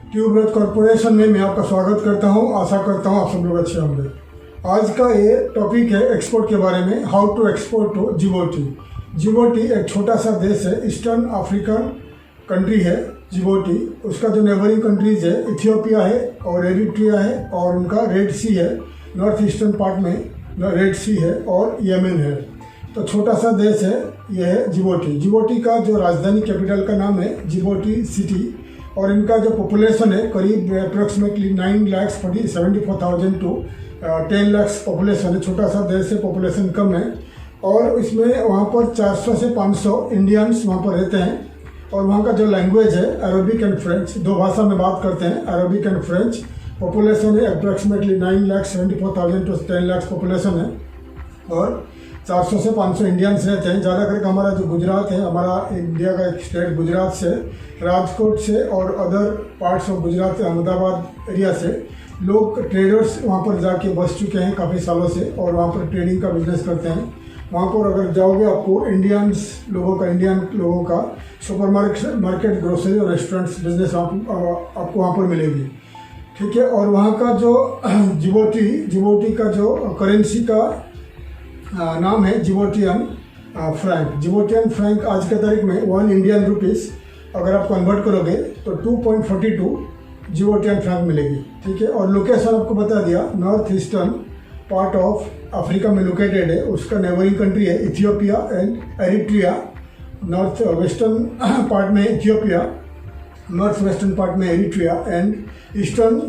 ट्यूबरथ corporation में मैं आपका स्वागत करता हूं। आशा करता हूं आप सब लोग अच्छे होंगे। आज का ये टॉपिक है एक्सपोर्ट के बारे में, how to export to Djibouti. Djibouti एक छोटा सा देश है, ईस्टर्न अफ्रीकन कंट्री है जिबूटी। उसका जो नेबरिंग कंट्रीज है इथियोपिया है और एरिट्रिया है और उनका रेड सी है, नॉर्थ ईस्टर्न पार्ट में रेड सी है और यमन है। तो छोटा सा देश है यह है जिबूटी। जिबूटी का जो राजधानी कैपिटल का नाम है जिबूटी सिटी और इनका जो पॉपुलेशन है करीब अप्रोक्सीमेटली 9,74,000 टू 10 लाख पॉपुलेशन है। छोटा सा देश है, पॉपुलेशन कम है और इसमें वहाँ पर 400 से 500 इंडियंस वहाँ पर रहते हैं। और वहाँ का जो लैंग्वेज है अरबिक एंड फ्रेंच, दो भाषा में बात करते हैं, अरबिक एंड फ्रेंच। पॉपुलेशन है अप्रोक्सीमेटली 9,74,000 टू 10 लाख पॉपुलेशन है और 400 से 500 इंडियंस रहते हैं। ज़्यादा करके हमारा जो गुजरात है, हमारा इंडिया का एक स्टेट गुजरात से, राजकोट से और अदर पार्ट्स ऑफ गुजरात से, अहमदाबाद एरिया से लोग ट्रेडर्स वहाँ पर जाके बस चुके हैं काफ़ी सालों से और वहाँ पर ट्रेडिंग का बिजनेस करते हैं। वहाँ पर अगर जाओगे आपको इंडियन लोगों का सुपर मार्केट, ग्रोसरी और रेस्टोरेंट्स बिजनेस आपको वहाँ पर मिलेगी। ठीक है। और वहाँ का जो जिबूटी का जो करेंसी का नाम है जिबूटियन फ्रैंक। जिबूटियन फ्रैंक आज के तारीख में 1 इंडियन रुपीस अगर आप कन्वर्ट करोगे तो 2.42 जिबूटियन फ्रैंक मिलेगी। ठीक है। और लोकेशन आपको बता दिया, north eastern part of Africa में लोकेटेड है। उसका नेबरिंग कंट्री है Ethiopia and Eritrea. North western part में इथियोपिया, नॉर्थ वेस्टर्न पार्ट में Eritrea and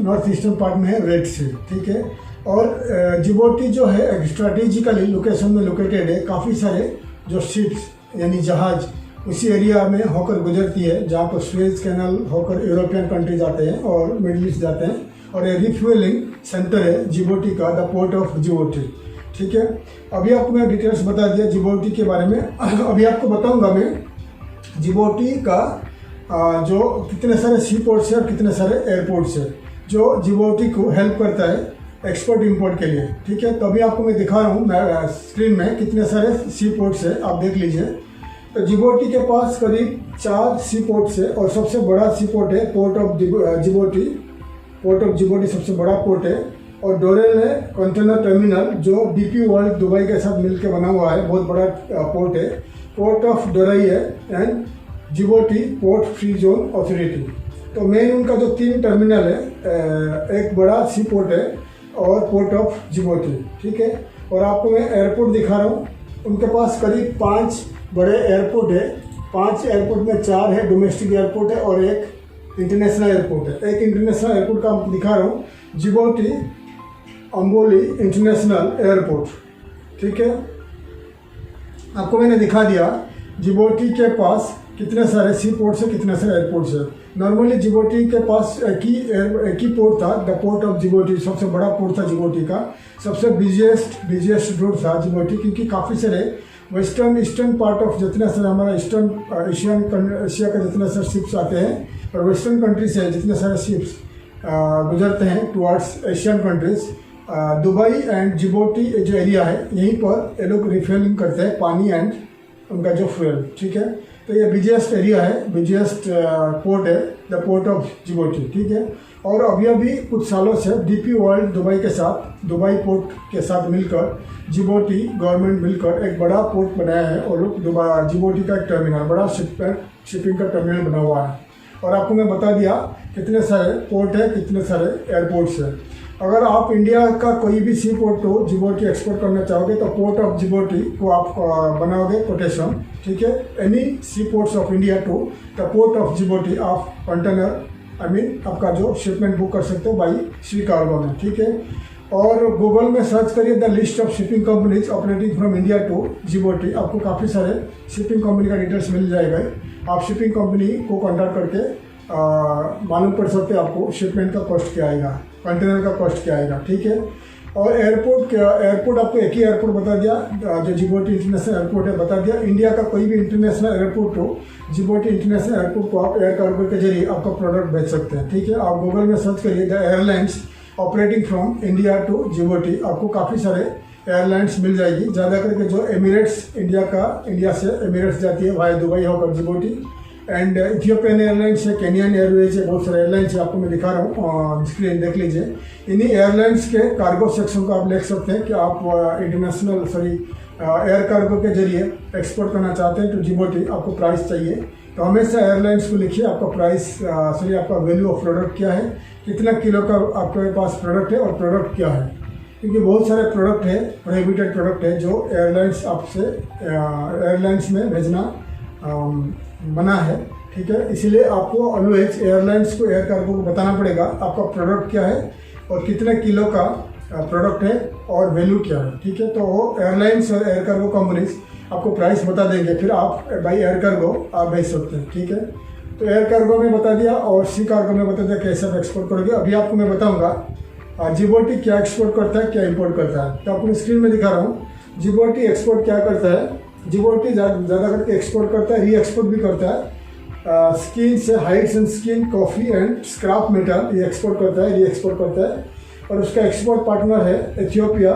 north eastern part में है रेड सी। ठीक है। और जिबूटी जो है एक स्ट्रैटेजिकली लोकेशन में लोकेटेड है। काफ़ी सारे जो शिप्स यानी जहाज उसी एरिया में होकर गुजरती है, जहाँ पर स्वेज कैनाल होकर यूरोपियन कंट्री जाते हैं और मिडिल ईस्ट जाते हैं। और ये रिफ्यूलिंग सेंटर है जिबूटी का, द पोर्ट ऑफ जिबूटी। ठीक है। अभी आपको मैं डिटेल्स बता दिया जिबूटी के बारे में। अभी आपको बताऊंगा मैं जिबूटी का जो कितने सारे सी पोर्ट्स है और कितने सारे एयरपोर्ट्स है जो जिबूटी को हेल्प करता है एक्सपोर्ट इंपोर्ट के लिए। ठीक है। तो अभी आपको मैं दिखा रहा हूँ स्क्रीन में कितने सारे सी पोर्ट्स है, आप देख लीजिए। तो जिबूटी के पास करीब 4 सी पोर्ट्स है और सबसे बड़ा सी पोर्ट है port of Djibouti. Port of Djibouti सबसे बड़ा पोर्ट है। और डोरेल है कंटेनर टर्मिनल जो डीपी वर्ल्ड दुबई के साथ मिलकर बना हुआ है, बहुत बड़ा पोर्ट है। पोर्ट ऑफ डोरई है and Djibouti port free zone authority. तो मेन उनका जो 3 टर्मिनल है, एक बड़ा सी पोर्ट है और पोर्ट ऑफ जिबूटी। ठीक है। और आपको मैं एयरपोर्ट दिखा रहा हूँ। उनके पास करीब 5 बड़े एयरपोर्ट है। 5 एयरपोर्ट में 4 है डोमेस्टिक एयरपोर्ट है और एक इंटरनेशनल एयरपोर्ट है। एक इंटरनेशनल एयरपोर्ट का आपको दिखा रहा हूँ, जिबूटी अम्बोली इंटरनेशनल एयरपोर्ट। ठीक है। आपको मैंने दिखा दिया जिबूटी के पास कितने सारे सी पोर्ट्स है, कितने सारे एयरपोर्ट्स है। नॉर्मली जिबूटी के पास एक ही पोर्ट था, द पोर्ट ऑफ जिबूटी। सबसे बड़ा पोर्ट था जिबूटी का, सबसे बिजिएस्ट रोड था जिबूटी, क्योंकि काफ़ी सारे ईस्टर्न पार्ट ऑफ जितने सारे हमारा एशिया का जितने सारे शिप्स आते हैं और वेस्टर्न कंट्री से जितने सारे शिप्स गुजरते हैं towards Asian countries, Dubai and Djibouti जो एरिया है यहीं पर ये लोग रिफिलिंग करते हैं पानी एंड उनका जो फ्यूल। ठीक है। तो ये बिजिएस्ट एरिया है, बिजिएस्ट पोर्ट है, द पोर्ट ऑफ जिबूटी। ठीक है। और अभी कुछ सालों से डीपी वर्ल्ड दुबई पोर्ट के साथ मिलकर जिबूटी गवर्नमेंट मिलकर एक बड़ा पोर्ट बनाया है और लोग जिबूटी का एक टर्मिनल, बड़ा शिपिंग का टर्मिनल बना हुआ है। और आपको मैं बता दिया कितने सारे पोर्ट है, कितने सारे एयरपोर्ट्स है। अगर आप इंडिया का कोई भी सी पोर्ट को जिबूटी एक्सपोर्ट करना चाहोगे तो पोर्ट ऑफ जिबूटी को आप बनाओगे कोटेशन। ठीक है। Any sea ports of India to the port of Djibouti आप कंटेनर आपका जो शिपमेंट बुक कर सकते हो बाई सी कार्गो में। ठीक है। और गूगल में सर्च करिए the list of shipping companies operating from India to Djibouti. आपको काफ़ी सारे शिपिंग कंपनी का डिटेल्स मिल जाएगा। आप शिपिंग कंपनी को कॉन्टैक्ट करके मालूम पड़ सकते हैं आपको शिपमेंट का कॉस्ट क्या आएगा, कंटेनर का कॉस्ट क्या आएगा। ठीक है। और एयरपोर्ट आपको एक ही एयरपोर्ट बता दिया जो जिबूटी इंटरनेशनल एयरपोर्ट है, बता दिया। इंडिया का कोई भी इंटरनेशनल एयरपोर्ट हो, जिबूटी इंटरनेशनल एयरपोर्ट को आप एयर कार्गो के जरिए आपका प्रोडक्ट बेच सकते हैं। ठीक है। आप गूगल में सर्च करिए the airlines operating from India to Djibouti. आपको काफ़ी सारे एयरलाइंस मिल जाएगी। ज़्यादा करके जो एमिरेट्स इंडिया से एमिरेट्स जाती है वाया दुबई होकर जिबूटी, एंड इथियोपियन एयरलाइंस है, केनियन एयरवेज है, बहुत सारे एयरलाइंस है, आपको मैं दिखा रहा हूँ, स्क्रीन देख लीजिए। इन्हीं एयरलाइंस के कार्गो सेक्शन को आप देख सकते हैं कि आप इंटरनेशनल एयर कार्गो के जरिए एक्सपोर्ट करना चाहते हैं तो जिबूटी, आपको प्राइस चाहिए तो हमेशा एयरलाइंस को लिखिए आपका प्राइस आपका वैल्यू ऑफ प्रोडक्ट क्या है, कितना किलो का आपके पास प्रोडक्ट है और प्रोडक्ट क्या है, क्योंकि बहुत सारे प्रोडक्ट है, प्रोहिबिटेड प्रोडक्ट है जो एयरलाइंस आपसे एयरलाइंस में भेजना मना है, ठीक है। इसीलिए आपको ऑलवेज एयरलाइंस को, एयर कार्गो को बताना पड़ेगा आपका प्रोडक्ट क्या है और कितने किलो का प्रोडक्ट है और वैल्यू क्या है, ठीक है। तो वो एयरलाइंस और एयर कार्गो कंपनीज आपको प्राइस बता देंगे, फिर आप बाई एयर कार्गो आप भेज सकते हैं, ठीक है। तो एयर कार्गो में बता दिया और सी कार्गो में बता दिया कैसे आप एक्सपोर्ट करोगे। अभी आपको मैं बताऊंगा जिबूटी क्या एक्सपोर्ट करता है, क्या इंपोर्ट करता है। तो आपको स्क्रीन में दिखा रहा हूँ जिबूटी एक्सपोर्ट क्या करता है। जिबूटी ज़्यादा करके एक्सपोर्ट करता है, री एक्सपोर्ट भी करता है। स्किन से hides and skin, coffee and scrap metal ये एक्सपोर्ट करता है, री एक्सपोर्ट करता है। और उसका एक्सपोर्ट पार्टनर है Ethiopia,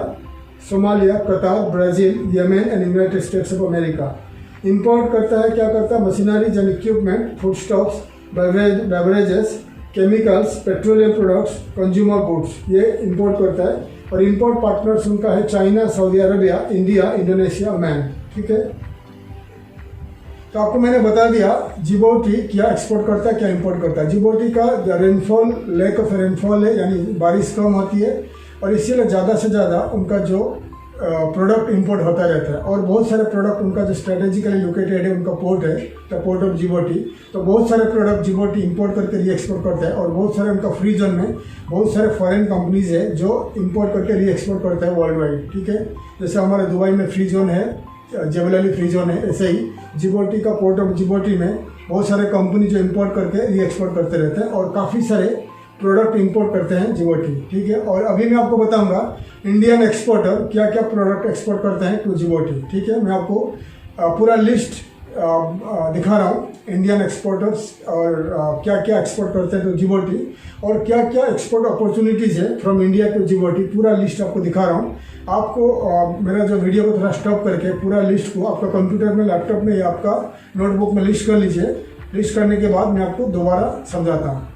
Somalia, Qatar, Brazil, Yemen and United States of America. Import करता है, क्या करता है, machineries and equipment, food stocks, beverages, chemicals, petroleum products, consumer goods, ये इंपोर्ट करता है। और इंपोर्ट पार्टनर्स उनका है China, Saudi Arabia, India, Indonesia, Oman, ठीक है। तो आपको मैंने बता दिया जिबूटी क्या एक्सपोर्ट करता है, क्या इंपोर्ट करता है। जिबूटी का रेनफॉल, लैक ऑफ रेनफॉल है, यानी बारिश कम होती है और इसीलिए ज़्यादा से ज़्यादा उनका जो प्रोडक्ट इंपोर्ट होता रहता है। और बहुत सारे प्रोडक्ट उनका जो स्ट्रेटेजिकली लोकेटेड है, उनका पोर्ट है द पोर्ट ऑफ जिबूटी, तो बहुत सारे प्रोडक्ट जिबूटी इंपोर्ट करके री एक्सपोर्ट करता है। और बहुत सारे उनका फ्री जोन में बहुत सारे फॉरेन कंपनीज है जो इंपोर्ट करके री एक्सपोर्ट करता है वर्ल्ड वाइड, ठीक है। जैसे हमारे दुबई में फ्री जोन है, जबल अली फ्री जोन है, ऐसे ही जिबूटी का पोर्ट ऑफ जिबूटी में बहुत सारे कंपनी जो इंपोर्ट करके री एक्सपोर्ट करते रहते हैं और काफ़ी सारे प्रोडक्ट इंपोर्ट करते हैं जिबूटी, ठीक है। और अभी मैं आपको बताऊंगा इंडियन एक्सपोर्टर क्या क्या प्रोडक्ट एक्सपोर्ट करते हैं टू जिबूटी, ठीक है। मैं आपको पूरा लिस्ट दिखा रहा हूँ इंडियन एक्सपोर्टर्स और क्या क्या एक्सपोर्ट करते हैं टू जिबूटी और क्या क्या एक्सपोर्ट अपॉर्चुनिटीज़ है फ्रॉम इंडिया टू जिबूटी, पूरा लिस्ट आपको दिखा रहा हूँ। आपको मेरा जो वीडियो को थोड़ा स्टॉप करके पूरा लिस्ट को आपका कंप्यूटर में, लैपटॉप में या आपका नोटबुक में लिस्ट कर लीजिए। लिस्ट करने के बाद मैं आपको दोबारा समझाता हूँ।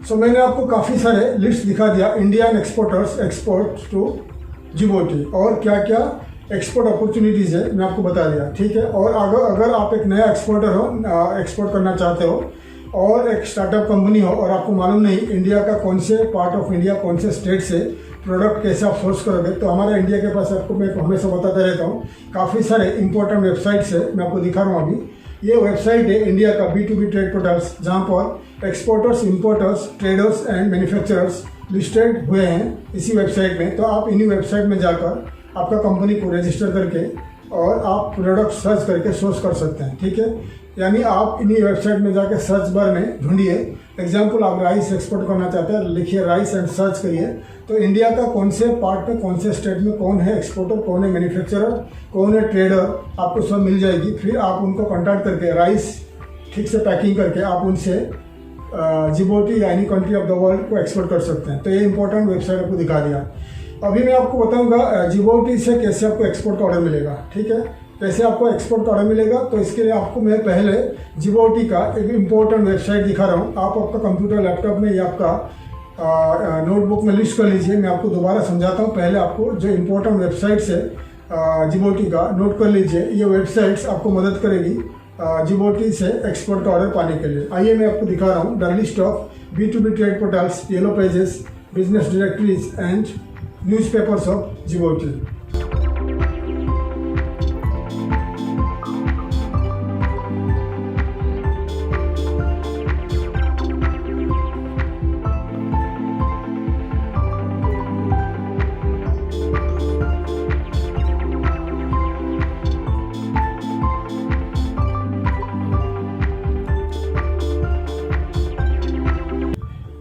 सो मैंने आपको काफ़ी सारे लिस्ट दिखा दिया Indian exporters export to Djibouti और क्या क्या एक्सपोर्ट अपॉर्चुनिटीज़ है मैं आपको बता दिया, ठीक है। और अगर आप एक नया एक्सपोर्टर हो, एक्सपोर्ट करना चाहते हो और एक स्टार्टअप कंपनी हो और आपको मालूम नहीं इंडिया का कौन से पार्ट ऑफ इंडिया, कौन से स्टेट से प्रोडक्ट कैसे आप सोर्स करोगे, तो हमारा इंडिया के पास आपको मैं हमेशा बताता रहता हूँ काफ़ी सारे इंपॉर्टेंट वेबसाइट्स है, मैं आपको दिखा रहा हूँ अभी। ये वेबसाइट है इंडिया का B2B ट्रेड पोर्टल्स, जहाँ पर exporters, importers, traders and manufacturers listed हुए हैं इसी वेबसाइट में। तो आप इन्हीं वेबसाइट में जाकर आपका कंपनी को रजिस्टर करके और आप प्रोडक्ट सर्च करके सोर्स कर सकते हैं, ठीक है। यानी आप इन्हीं वेबसाइट में जाके सर्च बार में ढूंढिए। एग्जाम्पल, आप राइस एक्सपोर्ट करना चाहते हैं, लिखिए राइस एंड सर्च करिए, तो इंडिया का कौन से पार्ट में, कौन से स्टेट में कौन है एक्सपोर्टर, कौन है मैन्युफैक्चरर, कौन है ट्रेडर, आपको सब मिल जाएगी। फिर आप उनको कॉन्टैक्ट करके राइस ठीक से पैकिंग करके आप उनसे जिबूटी या any country of the world को एक्सपोर्ट कर सकते हैं। तो ये इंपॉर्टेंट वेबसाइट आपको दिखा दिया। अभी मैं आपको बताऊंगा जिबूटी से कैसे आपको एक्सपोर्ट का ऑर्डर मिलेगा। ठीक है, कैसे आपको एक्सपोर्ट का ऑर्डर मिलेगा, तो इसके लिए आपको मैं पहले जिबूटी का एक इम्पोर्टेंट वेबसाइट दिखा रहा हूँ। आप आपका कंप्यूटर, लैपटॉप में या आपका नोटबुक में लिस्ट कर लीजिए। मैं आपको दोबारा समझाता हूँ। पहले आपको जो इम्पोर्टेंट वेबसाइट्स है जिबूटी का नोट कर लीजिए। ये वेबसाइट्स आपको मदद करेगी जिबूटी से एक्सपोर्ट का ऑर्डर पाने के लिए। आइए मैं आपको दिखा रहा हूँ the list of B2B trade portals, yellow pages, business directories and newspapers of Djibouti.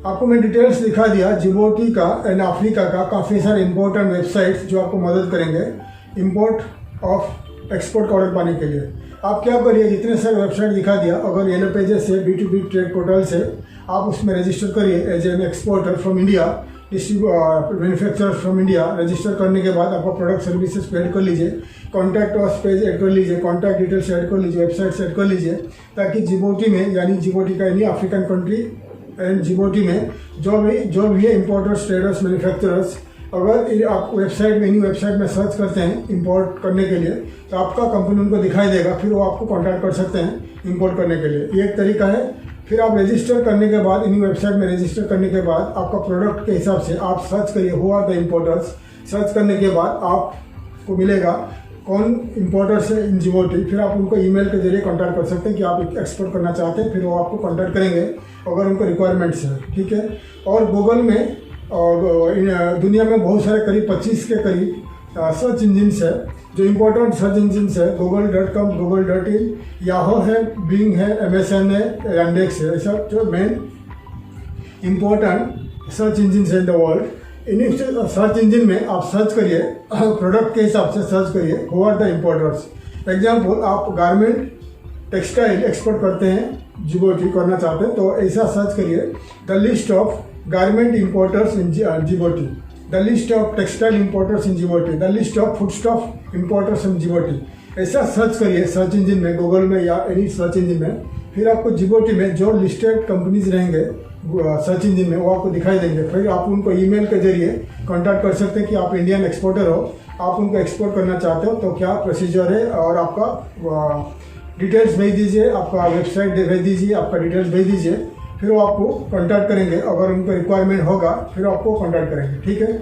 आपको मैं डिटेल्स दिखा दिया जिबूटी का एंड अफ्रीका का काफ़ी सारे इंपॉर्टेंट वेबसाइट्स जो आपको मदद करेंगे इंपोर्ट ऑफ एक्सपोर्ट का ऑर्डर पाने के लिए। आप क्या करिए, जितने सारे वेबसाइट दिखा दिया, अगर येलो पेजेस से B2B ट्रेड पोर्टल से आप उसमें रजिस्टर करिए as an exporter from India, manufacturer from India. Register करने के बाद आपका प्रोडक्ट सर्विसेज ऐड कर लीजिए, कॉन्टैक्ट अस पेज ऐड कर लीजिए, कॉन्टैक्ट डिटेल्स ऐड कर लीजिए, वेबसाइट्स ऐड कर लीजिए, ताकि जिबूटी में, यानी जिबूटी का यानी अफ्रीकन कंट्री एंड जिबूटी में जो भी है इंपोर्टर्स, ट्रेडर्स, मैन्युफैक्चरर्स, अगर आप वेबसाइट में, इन्हीं वेबसाइट में सर्च करते हैं इंपोर्ट करने के लिए, तो आपका कंपनी उनको दिखाई देगा। फिर वो आपको कांटेक्ट कर सकते हैं इंपोर्ट करने के लिए। ये एक तरीका है। फिर आप रजिस्टर करने के बाद, इन्हीं वेबसाइट में रजिस्टर करने के बाद आपका प्रोडक्ट के हिसाब से आप सर्च करिए who are the importers. Search करने के बाद आपको मिलेगा कौन इम्पोर्टर्स है इन जिबूटी। फिर आप उनको ईमेल के जरिए कांटेक्ट कर सकते हैं कि आप एक्सपोर्ट करना चाहते हैं। फिर वो आपको कांटेक्ट करेंगे अगर उनको रिक्वायरमेंट्स है। ठीक है, और गूगल में और दुनिया में बहुत सारे करीब 25 के करीब सर्च इंजिन्स है जो इम्पोर्टेंट सर्च इंजिन्स है। google.com, google.in, याहो है, बिंग है, MSN है, Yandex है। ऐसा जो मेन इम्पोर्टेंट सर्च इंजिन्स है इन द वर्ल्ड। इन्हीं सर्च इंजिन में आप सर्च करिए, प्रोडक्ट के हिसाब से सर्च करिए who are the importers. Example, आप गारमेंट, टेक्सटाइल एक्सपोर्ट करते हैं, जिबूटी करना चाहते हैं, तो ऐसा सर्च करिए the list of garment importers in Djibouti, the list of textile importers in Djibouti, the list of foodstuff importers in Djibouti. ऐसा सर्च करिए सर्च इंजिन में, गूगल में या एनी सर्च इंजिन में। फिर आपको जिबूटी में जो लिस्टेड कंपनीज रहेंगे सर्च इंजिन में, वो आपको दिखाई देंगे। फिर आप उनको ईमेल के जरिए कांटेक्ट कर सकते हैं कि आप इंडियन एक्सपोर्टर हो, आप उनको एक्सपोर्ट करना चाहते हो, तो क्या प्रोसीजर है, और आपका डिटेल्स भेज दीजिए, आपका वेबसाइट भेज दीजिए, आपका डिटेल्स भेज दीजिए। फिर वो आपको कांटेक्ट करेंगे, अगर उनको रिक्वायरमेंट होगा फिर आपको कांटेक्ट करेंगे। ठीक है,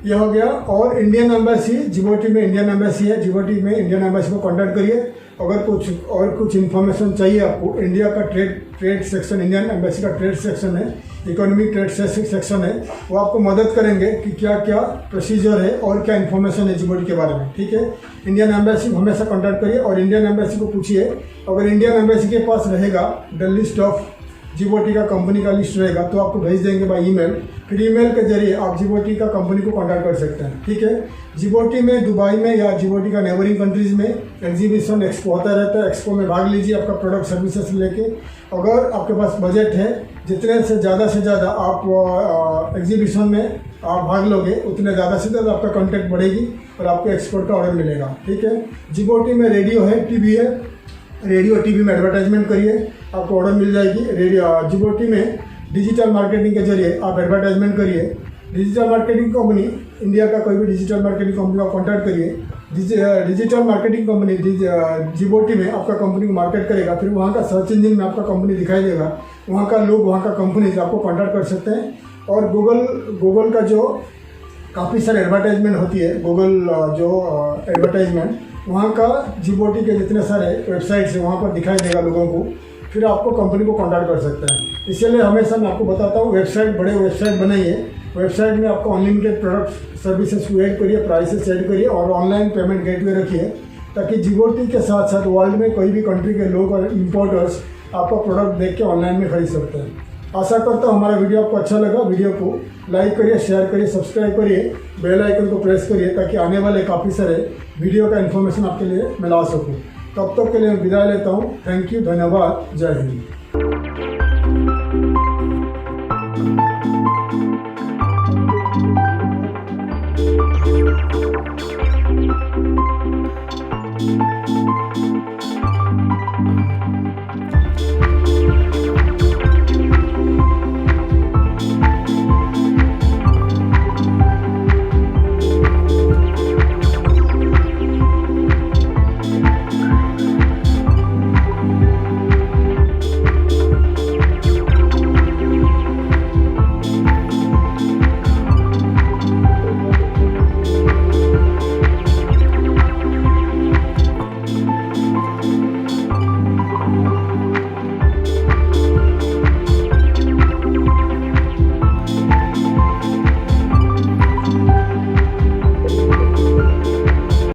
यह हो गया। और इंडियन एम्बेसी, जिबूटी में इंडियन एम्बेसी है, जिबूटी में इंडियन एम्बेसी को कांटेक्ट करिए। अगर कुछ इन्फॉर्मेशन चाहिए आपको, इंडिया का ट्रेड सेक्शन, इंडियन एम्बेसी का ट्रेड सेक्शन है, इकोनॉमिक ट्रेड सेक्शन है, वो आपको मदद करेंगे कि क्या क्या प्रोसीजर है और क्या इन्फॉर्मेशन है जिबूटी के बारे में। ठीक है, इंडियन एम्बेसी को हमेशा कांटेक्ट करिए और इंडियन एम्बेसी को पूछिए। अगर इंडियन एम्बेसी के पास रहेगा द लिस्ट ऑफ जिबूटी का कंपनी का लिस्ट रहेगा, तो आपको भेज देंगे बाय ईमेल। फिर ईमेल के जरिए आप जिबूटी का कंपनी को कांटेक्ट कर सकते हैं। ठीक है, जिबूटी में, दुबई में या जिबूटी का नेबरिंग कंट्रीज में एग्जीबिशन, एक्सपो होता रहता है। एक्सपो में भाग लीजिए आपका प्रोडक्ट सर्विसेज लेके। अगर आपके पास बजट है, जितने से ज़्यादा आप एग्जीबिशन में आप भाग लोगे, उतने ज़्यादा से ज़्यादा आपका कॉन्टैक्ट बढ़ेगी और आपको एक्सपोर्ट का ऑर्डर मिलेगा। ठीक है, जिबूटी में रेडियो है, टीवी है, रेडियो टीवी में एडवर्टाइजमेंट करिए, आपको ऑर्डर मिल जाएगी। रेडियो जिबूटी में डिजिटल मार्केटिंग के जरिए आप एडवर्टाइजमेंट करिए। डिजिटल मार्केटिंग कंपनी, इंडिया का कोई भी डिजिटल मार्केटिंग कंपनी का कॉन्टैक्ट करिए। डिजिटल मार्केटिंग कंपनी जिबूटी में आपका कंपनी को मार्केट करेगा। फिर वहाँ का सर्च इंजिन में आपका कंपनी दिखाई देगा, वहाँ का लोग, वहाँ का कंपनीज आपको कॉन्टैक्ट कर सकते हैं। और गूगल का जो काफ़ी सारे एडवर्टाइजमेंट होती है, गूगल जो एडवर्टाइजमेंट, वहाँ का जिबूटी के जितने सारे वेबसाइट्स हैं वहाँ पर दिखाई देगा लोगों को। फिर आपको कंपनी को कांटेक्ट कर सकते हैं। इसलिए हमेशा मैं आपको बताता हूँ, वेबसाइट, बड़े वेबसाइट बनाइए। वेबसाइट में आपको अनलिमिटेड प्रोडक्ट सर्विसेज को ऐड करिए, प्राइसेस ऐड करिए और ऑनलाइन पेमेंट गेटवे रखिए। ताकि जिबोटी के साथ साथ वर्ल्ड में कोई भी कंट्री के लोग और इम्पोर्टर्स आपका प्रोडक्ट देख के ऑनलाइन में खरीद सकते हैं। आशा करता हूँ हमारा वीडियो आपको अच्छा लगा। वीडियो को लाइक करिए, शेयर करिए, सब्सक्राइब करिए, बेल आइकन को प्रेस करिए ताकि आने वाले काफ़ी सारे वीडियो का इन्फॉर्मेशन आपके लिए मैं ला सकूँ। तब तक के लिए मैं विदाई लेता हूँ। थैंक यू, धन्यवाद, जय हिंद।